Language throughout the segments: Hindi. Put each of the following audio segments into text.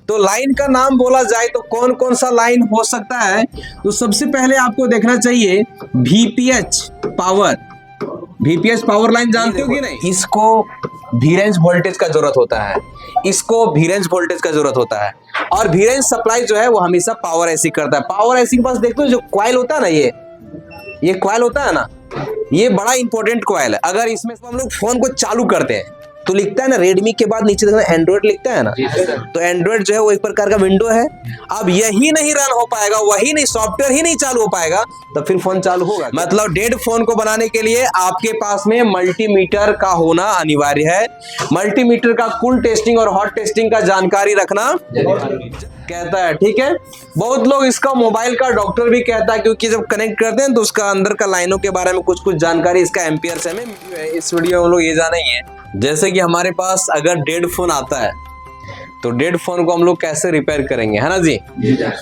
तो लाइन का नाम बोला जाए तो कौन कौन सा लाइन हो सकता है? तो सबसे पहले आपको देखना चाहिए VPH power. VPH power line जानते हो कि नहीं? इसको भी रेंज वोल्टेज का जरूरत होता है, इसको भी रेंज वोल्टेज का जरूरत होता है। और भी रेंज सप्लाई जो है वो हमेशा पावर ऐसी करता है। पावर ऐसी के पास देखते हो जो कॉइल होता है ना, ये कॉइल होता है ना, ये बड़ा इंपॉर्टेंट कॉइल है। अगर इसमें हम लोग फोन को चालू करते हैं तो लिखता है ना रेडमी के बाद नीचे देखना एंड्रॉइड लिखता है ना, तो एंड्रॉइड जो है वो एक प्रकार का विंडो है। अब यही नहीं रन हो पाएगा, वही नहीं, सॉफ्टवेयर ही नहीं चालू हो पाएगा, तो फिर फोन चालू होगा? मतलब डेड फोन को बनाने के लिए आपके पास में मल्टीमीटर का होना अनिवार्य है। मल्टीमीटर का कूल टेस्टिंग और हॉट टेस्टिंग का जानकारी रखना कहता है, ठीक है। बहुत लोग इसका मोबाइल का डॉक्टर भी कहता है, क्योंकि जब कनेक्ट करते हैं तो उसका अंदर का लाइनों के बारे में कुछ जानकारी इसका एम्पियर से हमें इस वीडियो में हम लोग ये जानेंगे। जैसे कि हमारे पास अगर डेड फोन आता है तो डेड फोन को हम लोग कैसे रिपेयर करेंगे, है ना जी?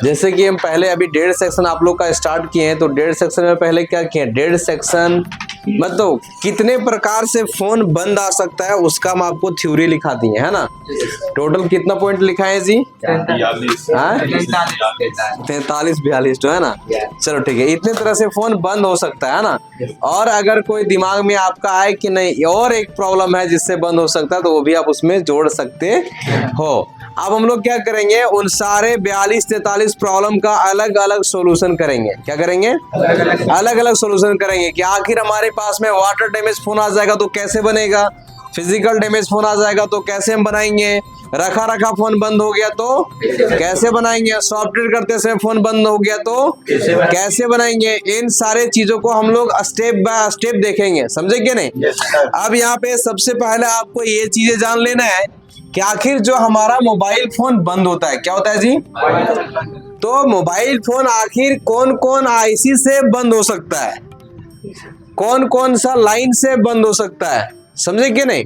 जैसे कि हम पहले अभी डेड सेक्शन आप लोग का स्टार्ट किए हैं, तो डेड सेक्शन में पहले क्या किए? डेड सेक्शन मतलब कितने प्रकार से फोन बंद आ सकता है उसका हम आपको थ्योरी लिखा दिए, है ना। टोटल कितना पॉइंट लिखा है जी? 43-42 तो है ना। चलो ठीक है, इतने तरह से फोन बंद हो सकता है ना। और अगर कोई दिमाग में आपका आए कि नहीं और एक प्रॉब्लम है जिससे बंद हो सकता है, तो वो भी आप उसमें जोड़ सकते हो। अब हम लोग क्या करेंगे, उन सारे 42-43 प्रॉब्लम का अलग अलग सॉल्यूशन करेंगे। क्या करेंगे? अलग अलग सॉल्यूशन करेंगे कि आखिर हमारे पास में वाटर डैमेज फोन आ जाएगा तो कैसे बनेगा, फिजिकल डैमेज फोन आ जाएगा तो कैसे हम बनाएंगे, रखा फोन बंद हो गया तो कैसे बनाएंगे, सॉफ्टवेयर करते समय फोन बंद हो गया तो कैसे बनाएंगे। इन सारे चीजों को हम लोग स्टेप बाय स्टेप देखेंगे, समझे क्या नहीं? अब यहाँ पे सबसे पहले आपको ये चीजें जान लेना है कि आखिर जो हमारा मोबाइल फोन बंद होता है क्या होता है जी? तो मोबाइल फोन आखिर कौन कौन आईसी से बंद हो सकता है, कौन कौन सा लाइन से बंद हो सकता है, समझे कि नहीं?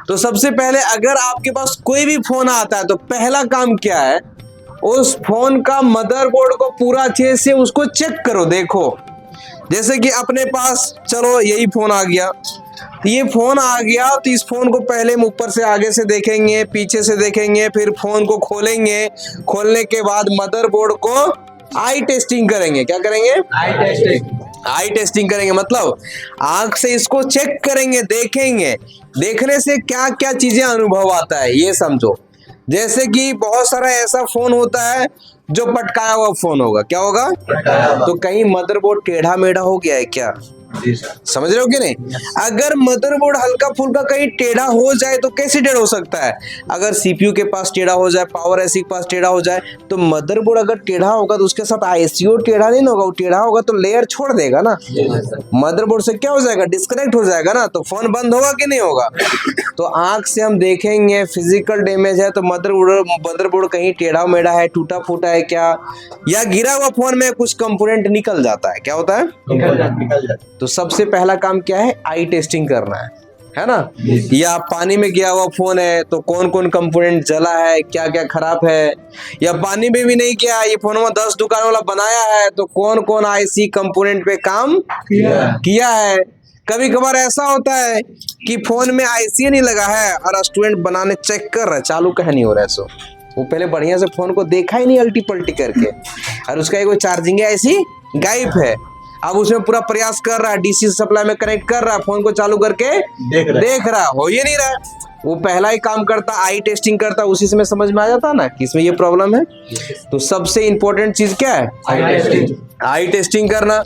तो सबसे पहले अगर आपके पास कोई भी फोन आता है तो पहला काम क्या है, उस फोन का मदरबोर्ड को पूरा अच्छे से उसको चेक करो। देखो जैसे कि अपने पास चलो यही फोन आ गया, ये फोन आ गया तो इस फोन को पहले हम ऊपर से आगे से देखेंगे, पीछे से देखेंगे, फिर फोन को खोलेंगे। खोलने के बाद मदरबोर्ड को आई टेस्टिंग करेंगे। क्या करेंगे? आई टेस्टिंग करेंगे, मतलब आंख से इसको चेक करेंगे, देखेंगे। देखने से क्या क्या चीजें अनुभव आता है ये समझो। जैसे कि बहुत सारा ऐसा फोन होता है जो पटकाया हुआ फोन होगा। क्या होगा? तो कहीं मदरबोर्ड टेढ़ा मेढ़ा हो गया है क्या? समझ रहे हो कि नहीं? अगर मदरबोर्ड हल्का फुल्का कहीं टेढ़ा हो जाए तो कैसे टेढ़ा हो सकता है? अगर सीपीयू के पास टेढ़ा हो जाए, पावर ऐसी के पास टेढ़ा हो जाए, तो मदरबोर्ड अगर टेढ़ा होगा तो उसके साथ आईसीयू टेढ़ा नहीं होगा, वो टेढ़ा होगा तो लेयर छोड़ देगा ना, मदरबोर्ड से क्या हो जाएगा? डिस्कनेक्ट हो जाएगा ना, तो फोन बंद होगा कि नहीं होगा? तो आंख से हम देखेंगे, फिजिकल डैमेज है तो मदरबोर्ड कहीं टेढ़ा मेढ़ा है, टूटा फूटा है क्या, या गिरा हुआ फोन में कुछ कंपोनेंट निकल जाता है। क्या होता है? निकल जाता। तो सबसे पहला काम क्या है? आई टेस्टिंग करना है ना। या पानी में गया हुआ फोन है तो कौन कौन कंपोनेंट जला है, क्या क्या खराब है, या पानी में भी नहीं किया, ये फोन में 10 दुकान वाला बनाया है तो कौन कौन आईसी कंपोनेंट पे काम किया है। कभी कभार ऐसा होता है कि फोन में आईसी नहीं लगा है और स्टूडेंट बनाने चेक कर रहा है, चालू कहीं नहीं हो रहा है, सो वो पहले बढ़िया से फोन को देखा ही नहीं अल्टी पल्टी करके, और उसका एक चार्जिंग ऐसी गायब है। अब उसमें पूरा प्रयास कर रहा है, डीसी सप्लाई में कनेक्ट कर रहा है, फोन को चालू करके देख रहा हो ये नहीं रहा। वो पहला ही काम करता, आई टेस्टिंग करता, उसी से समझ में आ जाता ना कि इसमें ये प्रॉब्लम है। तो सबसे इंपॉर्टेंट चीज क्या है? आई टेस्टिंग करना।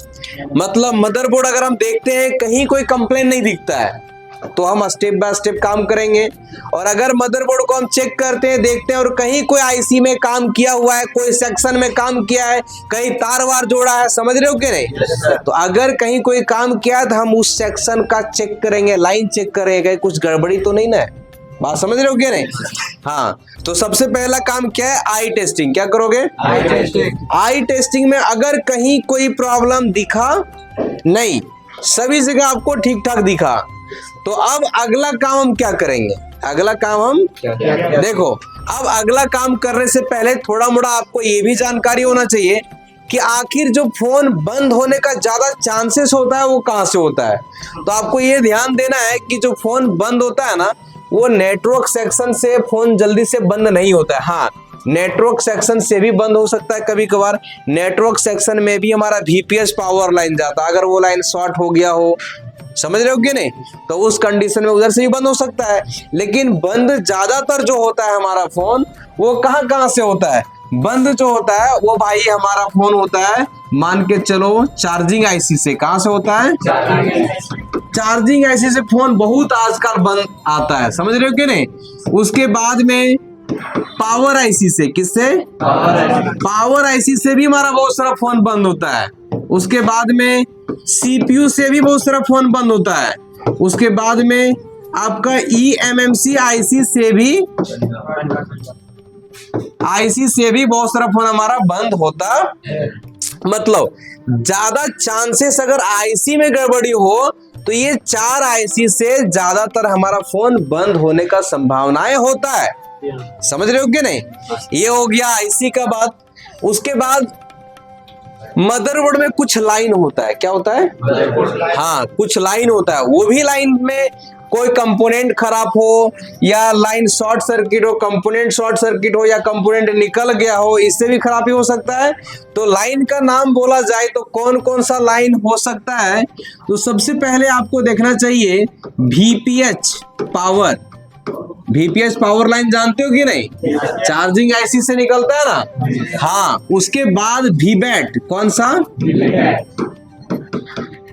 मतलब मदरबोर्ड अगर हम देखते हैं कहीं कोई कंप्लेन नहीं दिखता है तो हम स्टेप बाय स्टेप काम करेंगे। और अगर मदरबोर्ड को हम चेक करते हैं, देखते हैं और कहीं कोई आईसी में काम किया हुआ है, कोई सेक्शन में काम किया है, कहीं तार वार जोड़ा है, समझ रहे हो कि नहीं? तो अगर कहीं कोई काम किया है तो हम उस सेक्शन का चेक करेंगे, लाइन चेक करेंगे, कुछ गड़बड़ी तो नहीं ना, बात समझ रहे हो क्या नहीं? हाँ, तो सबसे पहला काम क्या है? आई टेस्टिंग। क्या करोगे? आई टेस्टिंग। आई टेस्टिंग में अगर कहीं कोई प्रॉब्लम दिखा नहीं, सभी जगह आपको ठीक ठाक दिखा, तो अब अगला काम हम क्या करेंगे? अगला काम हम देखो, अब अगला काम करने से पहले थोड़ा मोड़ा आपको ये भी जानकारी होना चाहिए कि आखिर जो फोन बंद होने का ज्यादा चांसेस होता है वो कहाँ से होता है। तो आपको ये ध्यान देना है कि जो फोन बंद होता है ना, वो नेटवर्क सेक्शन से फोन जल्दी से बंद नहीं होता है। हाँ, नेटवर्क सेक्शन से भी बंद हो सकता है कभी कभार। नेटवर्क सेक्शन में भी हमारा VPS पावर लाइन जाता है, अगर वो लाइन शॉर्ट हो गया हो, समझ रहे हो कि नहीं, तो उस कंडीशन में उधर से भी बंद हो सकता है। लेकिन बंद ज्यादातर जो होता है हमारा फोन, वो कहाँ से होता है? बंद जो होता है वो भाई हमारा फोन होता है, मान के चलो चार्जिंग आईसी से। कहां से होता है? चार्जिंग आईसी से फोन बहुत आजकल बंद आता है, समझ रहे हो कि नहीं। उसके बाद में पावर आईसी से। किससे? पावर आईसी से भी हमारा बहुत सारा फोन बंद होता है। उसके बाद में CPU से भी बहुत सारा फोन बंद होता है। उसके बाद में आपका eMMC आईसी से भी बहुत सारा फोन हमारा बंद होता। मतलब ज्यादा चांसेस अगर आईसी में गड़बड़ी हो तो ये 4 आईसी से ज्यादातर हमारा फोन बंद होने का संभावनाएं होता है, समझ रहे हो कि नहीं। ये हो गया आईसी का बात। उसके बाद मदरबोर्ड में कुछ लाइन होता है। क्या होता है? हाँ, कुछ लाइन होता है। वो भी लाइन में कोई कंपोनेंट खराब हो या लाइन शॉर्ट सर्किट हो, कंपोनेंट शॉर्ट सर्किट हो या कंपोनेंट निकल गया हो, इससे भी खराबी हो सकता है। तो लाइन का नाम बोला जाए तो कौन कौन सा लाइन हो सकता है? तो सबसे पहले आपको देखना चाहिए VPH power. VPH power line जानते हो कि नहीं? चार्जिंग आईसी से निकलता है ना। हाँ, उसके बाद VBAT। कौन सा?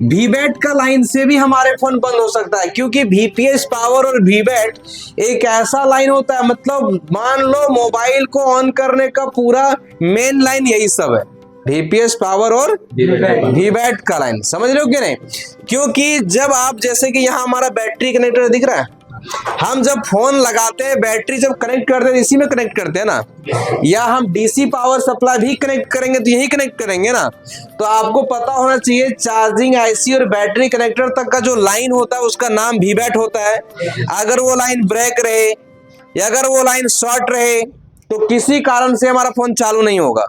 VBAT का लाइन से भी हमारे फोन बंद हो सकता है, क्योंकि VPH पावर और VBAT एक ऐसा लाइन होता है, मतलब मान लो मोबाइल को ऑन करने का पूरा मेन लाइन यही सब है, VPH पावर और VBAT का लाइन, समझ रहे हो कि नहीं। क्योंकि जब आप, जैसे कि यहाँ हमारा बैटरी कनेक्टर दिख रहा है, हम जब फोन लगाते हैं बैटरी जब कनेक्ट करते हैं इसी में कनेक्ट करते हैं ना, या हम डीसी पावर सप्लाई भी कनेक्ट करेंगे तो यही कनेक्ट करेंगे ना। तो आपको पता होना चाहिए चार्जिंग आईसी और बैटरी कनेक्टर तक का जो लाइन होता है उसका नाम VBAT होता है। अगर वो लाइन ब्रेक रहे या अगर वो लाइन शॉर्ट रहे तो किसी कारण से हमारा फोन चालू नहीं होगा।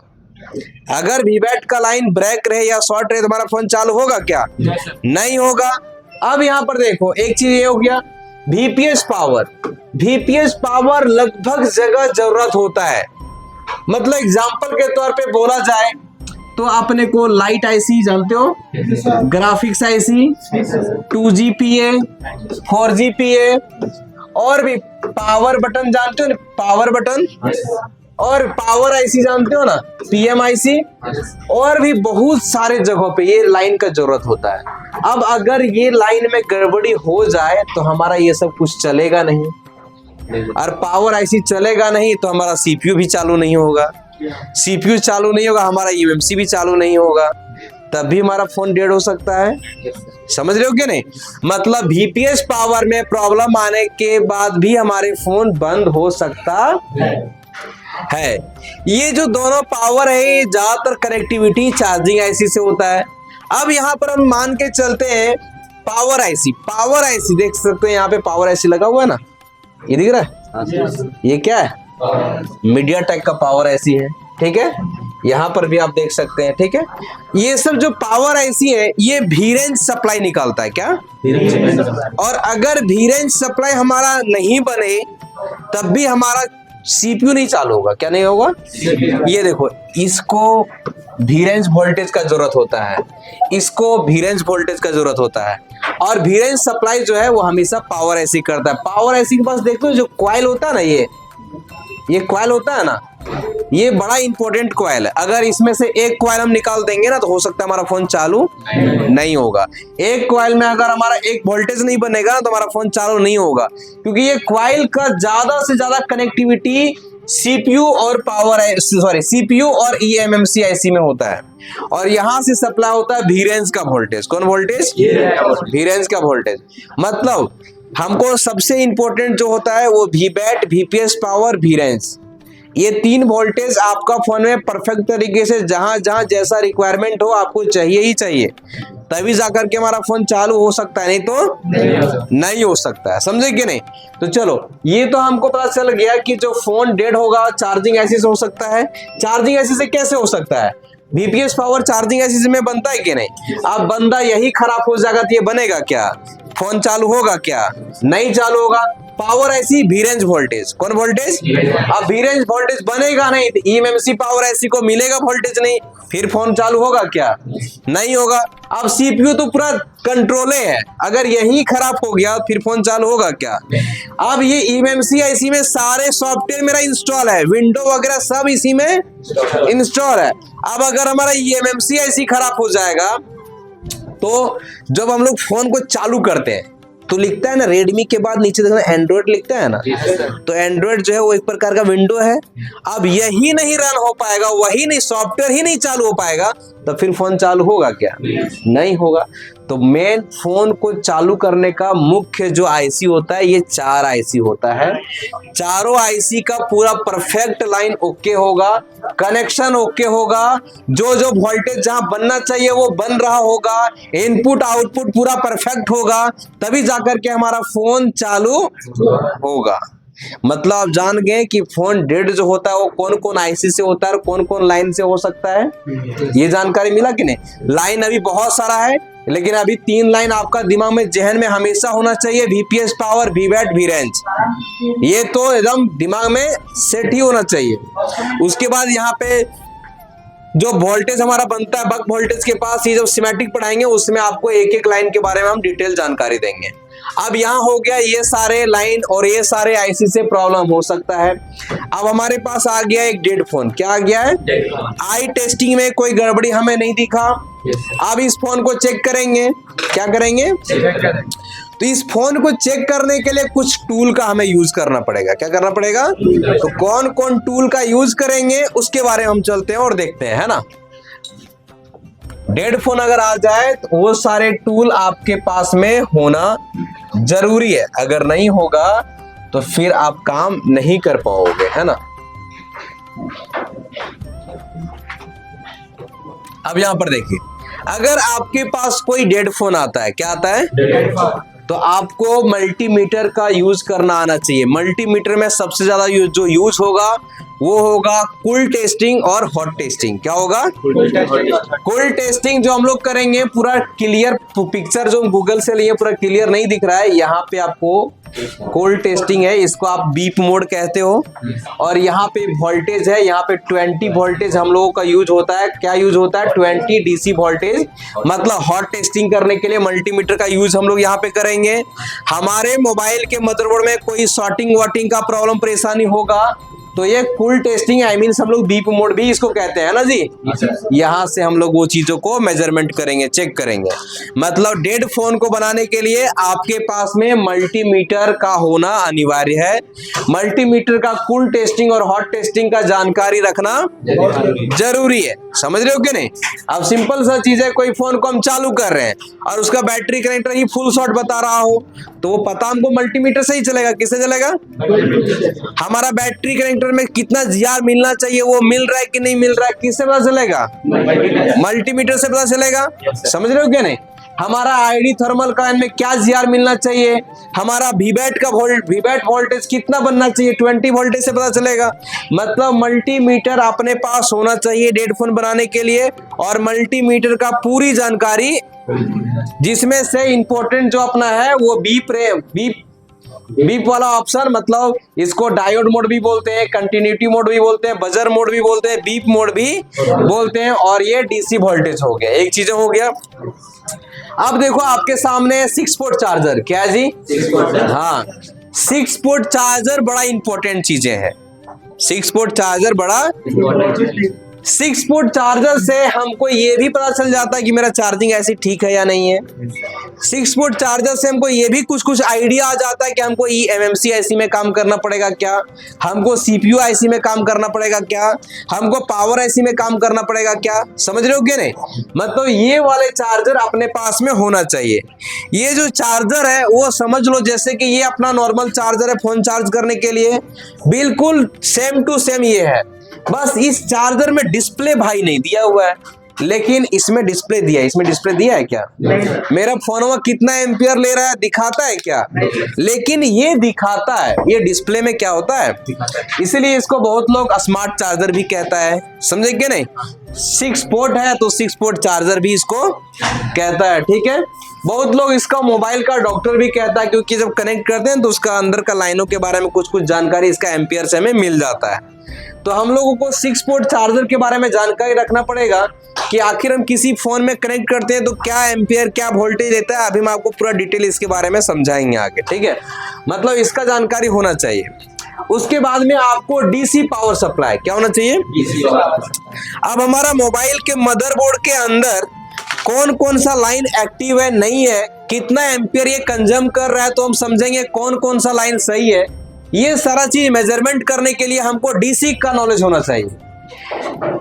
अगर VBAT का लाइन ब्रेक रहे या शॉर्ट रहे तो हमारा फोन चालू होगा क्या? नहीं होगा। अब यहाँ पर देखो, एक चीज ये हो गया VPH पावर। VPH पावर लगभग जगह जरूरत होता है। मतलब एग्जांपल के तौर पे बोला जाए तो अपने को लाइट आईसी जानते हो, ग्राफिक्स आईसी, 2GPA, 4GPA, और भी पावर बटन जानते हो, पावर बटन, और पावर आईसी जानते हो ना, PMIC, और भी बहुत सारे जगहों पे ये लाइन का जरूरत होता है। अब अगर ये लाइन में गड़बड़ी हो जाए तो हमारा ये सब कुछ चलेगा नहीं, और पावर आईसी चलेगा नहीं तो हमारा CPU भी चालू नहीं होगा, CPU चालू नहीं होगा, हमारा eMMC भी चालू नहीं होगा, तब भी हमारा फोन डेड हो सकता है, समझ रहे हो क्या नहीं। मतलब VPH पावर में प्रॉब्लम आने के बाद भी हमारे फोन बंद हो सकता है। ये जो दोनों पावर है ये ज्यादातर कनेक्टिविटी चार्जिंग आईसी से होता है। अब यहाँ पर हम मान के चलते हैं पावर आईसी। पावर आईसी देख सकते हैं, यहाँ पे पावर आईसी लगा हुआ है ना, ये दिख रहा है, ये क्या है? मीडियाटेक का पावर आईसी है, ठीक है। यहाँ पर भी आप देख सकते हैं, ठीक है। ये सब जो पावर आईसी है ये V-रेंज सप्लाई निकालता है। क्या? और अगर V-रेंज सप्लाई हमारा नहीं बने तब भी हमारा CPU नहीं चालू होगा। क्या नहीं होगा? ये देखो, इसको V-रेंज वोल्टेज का जरूरत होता है, इसको V-रेंज वोल्टेज का जरूरत होता है, और V-रेंज सप्लाई जो है वो हमेशा पावर आईसी करता है। पावर आईसी के पास देखते हो जो कॉइल होता है ना, ये कॉइल होता है ना, ये बड़ा इंपॉर्टेंट कॉइल है। अगर इसमें से एक कॉइल हम निकाल देंगे ना तो हो सकता है हमारा फोन चालू नहीं होगा। एक कॉइल में अगर हमारा एक वोल्टेज नहीं बनेगा ना तो हमारा फोन चालू नहीं होगा, क्योंकि ये कॉइल का ज्यादा से ज्यादा कनेक्टिविटी CPU और CPU और eMMC IC में होता है, और यहाँ से सप्लाई होता है V-रेंज का वोल्टेज। कौन वोल्टेज? V-रेंज का वोल्टेज। मतलब हमको सबसे इंपॉर्टेंट जो होता है वो VBAT, VPH पावर, V-रेंज, ये 3 वोल्टेज आपका फोन में परफेक्ट तरीके से जहां जहां जैसा रिक्वायरमेंट हो आपको चाहिए ही चाहिए, तभी जाकर के हमारा फोन चालू हो सकता है, नहीं तो नहीं हो सकता है, समझे कि नहीं। तो चलो, ये तो हमको पता चल गया कि जो फोन डेड होगा चार्जिंग आईसी से हो सकता है। चार्जिंग आईसी से कैसे हो सकता है? VPH पावर चार्जिंग आईसी में बनता है कि नहीं? अब बंदा यही खराब हो जाएगा तो ये बनेगा क्या? फोन चालू होगा क्या? नहीं चालू होगा। Power IC V range voltage, कौन वोल्टेज? अब वी रेंज वोल्टेज बनेगा नहीं तो eMMC पावर आईसी को मिलेगा वोल्टेज नहीं, फिर फोन चालू होगा क्या? नहीं होगा। अब सीपीयू तो पूरा कंट्रोले है, अगर यही खराब हो गया फिर फोन चालू होगा क्या? अब ये eMMC आईसी में सारे सॉफ्टवेयर मेरा इंस्टॉल है, विंडो वगैरह सब इसी में इंस्टॉल है। अब अगर हमारा eMMC आईसी खराब हो जाएगा तो जब हम लोग फोन को चालू करते हैं तो लिखता है ना रेडमी के बाद नीचे देखना एंड्रॉइड लिखता है ना, तो एंड्रॉइड जो है वो एक प्रकार का विंडो है। अब यही नहीं रन हो पाएगा, वही नहीं सॉफ्टवेयर ही नहीं चालू हो पाएगा तो फिर फोन चालू होगा क्या? नहीं होगा। तो मेन फोन को चालू करने का मुख्य जो आईसी होता है ये 4 आईसी होता है। चारों आईसी का पूरा परफेक्ट लाइन ओके होगा, कनेक्शन ओके होगा, जो जो वोल्टेज जहां बनना चाहिए वो बन रहा होगा, इनपुट आउटपुट पूरा परफेक्ट होगा, तभी जाकर के हमारा फोन चालू होगा। मतलब आप जान गए कि फोन डेड जो होता है वो कौन कौन आईसी से होता है और कौन कौन लाइन से हो सकता है। ये जानकारी मिला कि नहीं? लाइन अभी बहुत सारा है, लेकिन अभी 3 लाइन आपका दिमाग में जहन में हमेशा होना चाहिए, वीपीएस पावर, वीवैट, वी रेंज। ये तो एकदम दिमाग में सेट ही होना चाहिए। उसके बाद यहाँ पे जो वोल्टेज हमारा बनता है बक वोल्टेज के पास, ये जब सिमेटिक पढ़ाएंगे उसमें आपको एक एक लाइन के बारे में हम डिटेल जानकारी देंगे। अब यहाँ हो गया ये सारे लाइन और ये सारे आईसी से प्रॉब्लम हो सकता है। अब हमारे पास आ गया एक डेड फोन। क्या आ गया है? आई टेस्टिंग में कोई गड़बड़ी हमें नहीं दिखा। अब इस फोन को चेक करेंगे। क्या करेंगे? तो इस फोन को चेक करने के लिए कुछ टूल का हमें यूज करना पड़ेगा। क्या करना पड़ेगा? तो कौन कौन टूल का यूज करेंगे उसके बारे में हम चलते हैं और देखते हैं, है ना। डेड फोन अगर आ जाए तो वो सारे टूल आपके पास में होना जरूरी है, अगर नहीं होगा तो फिर आप काम नहीं कर पाओगे, है ना। अब यहां पर देखिए, अगर आपके पास कोई डेड फोन आता है, क्या आता है? तो आपको मल्टीमीटर का यूज करना आना चाहिए। मल्टीमीटर में सबसे ज्यादा जो यूज होगा वो होगा कूल टेस्टिंग और हॉट टेस्टिंग। क्या होगा? कूल टेस्टिंग जो हम लोग करेंगे, पूरा क्लियर पिक्चर जो गूगल से लिए पूरा क्लियर नहीं दिख रहा है, यहाँ पे आपको कोल्ड टेस्टिंग है, इसको आप बीप मोड कहते हो। और यहाँ पे वोल्टेज है, यहाँ पे 20 वोल्टेज हम लोगों का यूज होता है। क्या यूज होता है? 20 डीसी वोल्टेज। मतलब हॉट टेस्टिंग करने के लिए मल्टीमीटर का यूज हम लोग यहाँ पे करेंगे। हमारे मोबाइल के मदरबोर्ड में कोई शॉर्टिंग वॉटिंग का प्रॉब्लम परेशानी होगा तो ये कूल टेस्टिंग आई मीन हम लोग बीप मोड भी इसको कहते हैं ना जी। यहाँ से हम लोग वो चीजों को मेजरमेंट करेंगे, चेक करेंगे। मतलब डेड फोन को बनाने के लिए आपके पास में मल्टीमीटर का होना अनिवार्य है। मल्टीमीटर का कूल टेस्टिंग और हॉट टेस्टिंग का जानकारी रखना जरूरी है। समझ रहे हो कि नहीं? अब सिंपल सा चीज है, कोई फोन को हम चालू कर रहे हैं और उसका बैटरी कनेक्टर ही फुल शॉट बता रहा हो तो वो पता हमको मल्टीमीटर से ही चलेगा। किससे चलेगा? हमारा बैटरी कनेक्टर में कितना जीआर मिलना चाहिए वो मिल रहा है कि नहीं मिल रहा है, किससे पता चलेगा? मल्टीमीटर से पता चलेगा। समझ रहे हो क्या नहीं? हमारा आईडी थर्मल कॉइल में क्या जीआर मिलना चाहिए, हमारा वीवैट वोल्टेज कितना बनना चाहिए, 20 वोल्टेज से पता चलेगा। मतलब मल्टीमीटर अपने पास होना चाहिए डेड फोन बनाने के लिए, और मल्टीमीटर का पूरी जानकारी, जिसमें से इंपॉर्टेंट जो अपना है वो बीप वाला ऑप्शन, मतलब इसको डायोड मोड भी बोलते हैं, कंटिन्यूटी मोड भी बोलते हैं, बजर मोड भी बोलते हैं, बीप मोड भी बोलते हैं। और ये डीसी वोल्टेज हो गया, एक चीज हो गया। अब देखो आपके सामने 6 पोर्ट चार्जर। क्या है जी? 6 पोर्ट। हाँ, 6 पोर्ट चार्जर बड़ा इंपॉर्टेंट चीजें हैं। 6 पोर्ट चार्जर बड़ा 6 पोर्ट चार्जर से हमको ये भी पता चल जाता है कि मेरा चार्जिंग ऐसी ठीक है या नहीं है। 6 पोर्ट चार्जर से हमको ये भी कुछ आइडिया आ जाता है कि हमको eMMC आईसी में काम करना पड़ेगा क्या, हमको CPU आईसी में काम करना पड़ेगा क्या, हमको पावर आईसी में काम करना पड़ेगा क्या। समझ रहे हो क्या नहीं? मतलब ये वाले चार्जर अपने पास में होना चाहिए। ये जो चार्जर है वो समझ लो जैसे कि ये अपना नॉर्मल चार्जर है फोन चार्ज करने के लिए, बिल्कुल सेम टू सेम ये है। बस इस चार्जर में डिस्प्ले भाई नहीं दिया हुआ है। लेकिन इसमें डिस्प्ले दिया है, इसमें डिस्प्ले दिया है क्या? मेरा फोन कितना एम्पियर ले रहा है दिखाता है क्या? लेकिन ये दिखाता है, ये डिस्प्ले में क्या होता है, इसीलिए इसको बहुत लोग स्मार्ट चार्जर भी कहता है, समझे क्या नहीं? 6 पोर्ट है तो 6 पोर्ट चार्जर भी इसको कहता है, ठीक है। बहुत लोग इसका मोबाइल का डॉक्टर भी कहता है, क्योंकि जब कनेक्ट करते हैं तो उसका अंदर का लाइनों के बारे में कुछ जानकारी इसका एम्पियर से हमें मिल जाता है। तो हम लोगों को 6 पोर्ट चार्जर के बारे में जानकारी रखना पड़ेगा कि आखिर हम किसी फोन में कनेक्ट करते हैं तो क्या एम्पियर, क्या वोल्टेज देता है। अभी हम आपको पूरा डिटेल इसके बारे में समझाएंगे आगे, ठीक है। मतलब इसका जानकारी होना चाहिए। उसके बाद में आपको डीसी पावर सप्लाई क्या होना चाहिए? अब हमारा मोबाइल के मदरबोर्ड के अंदर कौन कौन सा लाइन एक्टिव है, नहीं है, कितना एम्पियर ये कंज्यूम कर रहा है, तो हम समझेंगे कौन कौन सा लाइन सही है। ये सारा चीज मेजरमेंट करने के लिए हमको डीसी का नॉलेज होना चाहिए।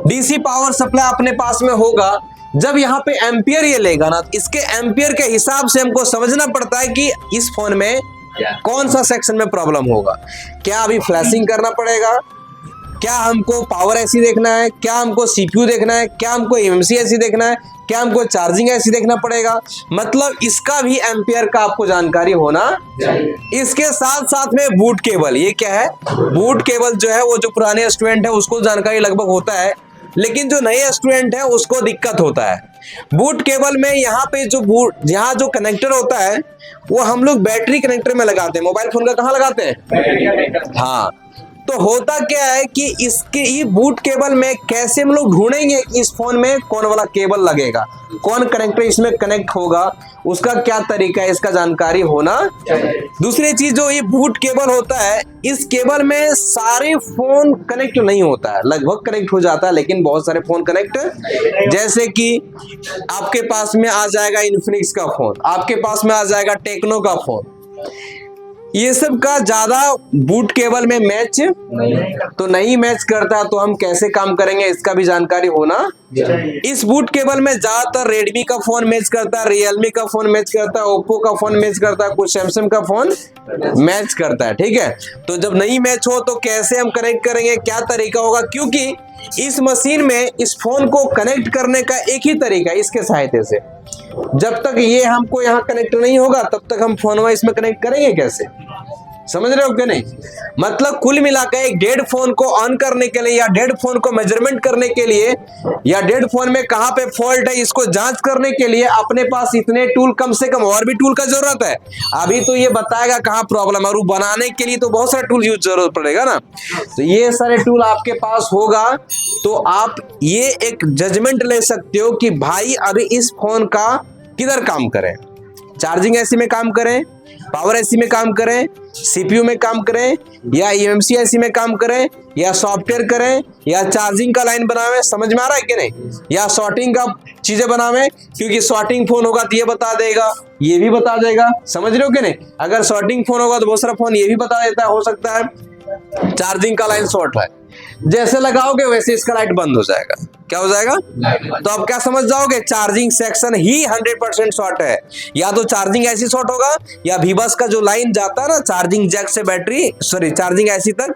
डीसी पावर सप्लाई अपने पास में होगा, जब यहाँ पे एम्पियर ये लेगा ना, इसके एम्पियर के हिसाब से हमको समझना पड़ता है कि इस फोन में कौन सा सेक्शन में प्रॉब्लम होगा। क्या अभी फ्लैशिंग करना पड़ेगा, क्या हमको पावर ऐसी देखना है, क्या हमको सीपीयू देखना है, क्या हमको एमएमसी ऐसी देखना है, क्या हमको चार्जिंग ऐसी देखना पड़ेगा। मतलब इसका भी एम्पियर का आपको जानकारी होना। इसके साथ साथ में बूट केबल, ये क्या है? बूट केबल जो है वो जो पुराने स्टूडेंट है उसको जानकारी लगभग होता है, लेकिन जो नए स्टूडेंट है उसको दिक्कत होता है। बूट केबल में यहाँ पे यहाँ जो कनेक्टर होता है वो हम लोग बैटरी कनेक्टर में लगाते हैं। मोबाइल फोन का कहाँ लगाते हैं? हाँ, तो होता क्या है कि इसके ये बूट केबल में कैसे हम लोग ढूंढेंगे कि इस फोन में कौन वाला केबल लगेगा, कौन कनेक्टर इसमें कनेक्ट होगा, उसका क्या तरीका है, इसका जानकारी होना। दूसरी चीज जो ये बूट केबल होता है, इस केबल में सारे फोन कनेक्ट नहीं होता है, लगभग कनेक्ट हो जाता है, लेकिन बहुत सारे फोन कनेक्ट, जैसे कि आपके पास में आ जाएगा इन्फिनिक्स का फोन, आपके पास में आ जाएगा टेक्नो का फोन, ये सब का ज्यादा बूट केबल में मैच तो नहीं मैच करता, तो हम कैसे काम करेंगे इसका भी जानकारी होना। इस बूट केबल में ज्यादातर रेडमी का फोन मैच करता है, रियलमी का फोन मैच करता है, ओप्पो का फोन मैच करता है, कुछ सैमसंग का फोन मैच करता है, ठीक है। तो जब नहीं मैच हो तो कैसे हम कनेक्ट करेंगे, क्या तरीका होगा, क्योंकि इस मशीन में इस फोन को कनेक्ट करने का एक ही तरीका है, इसके सहायता से। जब तक ये हमको यहाँ कनेक्ट नहीं होगा तब तक हम फोन इसमें कनेक्ट करेंगे कैसे, समझ रहे हो क्या नहीं? मतलब कुल मिलाकर एक डेड फोन को ऑन करने के लिए या डेड फोन को मेजरमेंट करने के लिए या डेड फोन में कहाँ पे फॉल्ट है इसको जांच करने के लिए अपने पास इतने टूल, कम से कम और भी टूल का जरूरत है। अभी तो ये बताएगा कहाँ प्रॉब्लम है, और बनाने के लिए तो बहुत सारे टूल यूज जरूरत पड़ेगा ना। तो ये सारे टूल आपके पास होगा तो आप ये एक जजमेंट ले सकते हो कि भाई अभी इस फोन का किधर काम करें, चार्जिंग एसी में काम करें, पावर एसी में काम करें, सीपीयू में काम करें, या ईएमसी एसी में काम करें, या सॉफ्टवेयर करें, या चार्जिंग का लाइन बनावे। समझ में आ रहा है कि नहीं? या सॉर्टिंग का चीजें बनावे, क्योंकि सॉर्टिंग फोन होगा तो ये बता देगा, ये भी बता देगा, समझ रहे हो कि नहीं? अगर सॉर्टिंग फोन होगा तो बहुत सारा फोन ये भी बता देता है, हो सकता है चार्जिंग का लाइन शॉर्ट है, जैसे लगाओगे वैसे इसका लाइट बंद हो जाएगा। क्या हो जाएगा? तो अब क्या समझ जाओगे, चार्जिंग सेक्शन ही 100% शॉर्ट है। या तो चार्जिंग ऐसी शॉर्ट होगा, या वीबस का जो लाइन जाता है ना चार्जिंग जैक से बैटरी, सॉरी चार्जिंग ऐसी तक,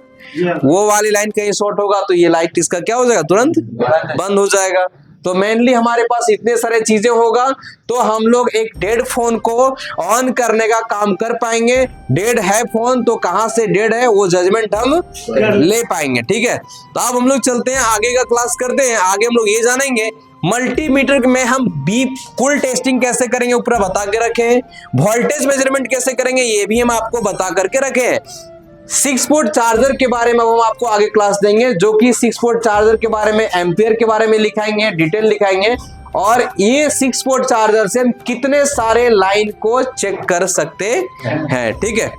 वो वाली लाइन कहीं शॉर्ट होगा तो ये लाइट इसका क्या हो जाएगा, तुरंत बंद हो जाएगा। तो मेनली हमारे पास इतने सारे चीजें होगा तो हम लोग एक डेड फोन को ऑन करने का काम कर पाएंगे। डेड है फोन तो कहां से डेड है वो जजमेंट हम ले पाएंगे, ठीक है। तो अब हम लोग चलते हैं आगे का क्लास करते हैं। आगे हम लोग ये जानेंगे मल्टीमीटर में हम कुल टेस्टिंग कैसे करेंगे, ऊपर बता के रखे हैं। वोल्टेज मेजरमेंट कैसे करेंगे ये भी हम आपको बता करके रखे हैं। 6 पोर्ट चार्जर के बारे में हम आपको आगे क्लास देंगे, जो कि 6 पोर्ट चार्जर के बारे में एम्पियर के बारे में लिखाएंगे, डिटेल लिखाएंगे, और ये 6 पोर्ट चार्जर से हम कितने सारे लाइन को चेक कर सकते हैं, ठीक है।